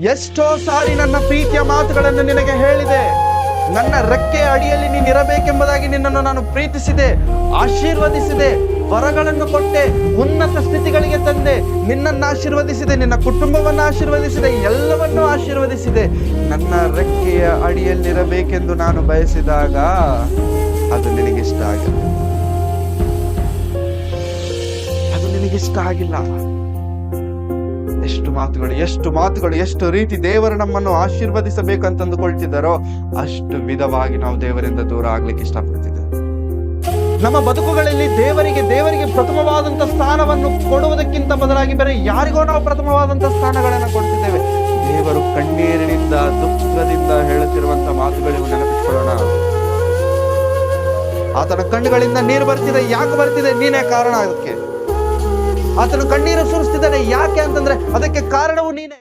ಎಷ್ಟೋ ಸಾರಿ ನನ್ನ ಪ್ರೀತಿಯ ಮಾತುಗಳನ್ನು ನಿನಗೆ ಹೇಳಿದೆ. ನನ್ನ ರೆಕ್ಕೆಯ ಅಡಿಯಲ್ಲಿ ನೀನು ಇರಬೇಕೆಂಬುದಾಗಿ ನಿನ್ನನ್ನು ನಾನು ಪ್ರೀತಿಸಿದೆ, ಆಶೀರ್ವದಿಸಿದೆ, ವರಗಳನ್ನು ಕೊಟ್ಟೆ, ಉನ್ನತ ಸ್ಥಿತಿಗಳಿಗೆ ತಂದೆ, ನಿನ್ನನ್ನು ಆಶೀರ್ವದಿಸಿದೆ, ನಿನ್ನ ಕುಟುಂಬವನ್ನು ಆಶೀರ್ವದಿಸಿದೆ, ಎಲ್ಲವನ್ನೂ ಆಶೀರ್ವದಿಸಿದೆ. ನನ್ನ ರೆಕ್ಕೆಯ ಅಡಿಯಲ್ಲಿರಬೇಕೆಂದು ನಾನು ಬಯಸಿದಾಗ ಅದು ನಿನಗಿಷ್ಟ ಆಗಿಲ್ಲ. ಅದು ನಿನಗಿಷ್ಟ ಆಗಿಲ್ಲ. ಎಷ್ಟು ಮಾತುಗಳು ಎಷ್ಟು ರೀತಿ ದೇವರು ನಮ್ಮನ್ನು ಆಶೀರ್ವದಿಸಬೇಕಂತಂದುಕೊಳ್ತಿದ್ದಾರೋ ಅಷ್ಟು ವಿಧವಾಗಿ ನಾವು ದೇವರಿಂದ ದೂರ ಆಗ್ಲಿಕ್ಕೆ ಇಷ್ಟಪಡ್ತಿದ್ದೇವೆ. ನಮ್ಮ ಬದುಕುಗಳಲ್ಲಿ ದೇವರಿಗೆ ಪ್ರಥಮವಾದಂತ ಸ್ಥಾನವನ್ನು ಕೊಡುವುದಕ್ಕಿಂತ ಬದಲಾಗಿ ಬೇರೆ ಯಾರಿಗೋ ನಾವು ಪ್ರಥಮವಾದಂತ ಸ್ಥಾನಗಳನ್ನು ಕೊಡ್ತಿದ್ದೇವೆ. ದೇವರು ಕಣ್ಣೀರಿನಿಂದ ದುಃಖದಿಂದ ಹೇಳುತ್ತಿರುವಂತ ಮಾತುಗಳಿಗೂ ನೆನಪಿಟ್ಕೊಳ್ಳೋಣ. ಆತನ ಕಣ್ಣುಗಳಿಂದ ನೀರು ಬರ್ತಿದೆ. ಯಾಕೆ ಬರ್ತಿದೆ? ನೀನೇ ಕಾರಣ. ಅದಕ್ಕೆ ಆತನು ಕಣ್ಣೀರು ಸುರಿಸ್ತಿದ್ದಾನೆ. ಯಾಕೆ ಅಂತಂದ್ರೆ ಅದಕ್ಕೆ ಕಾರಣವು ನೀನೇ.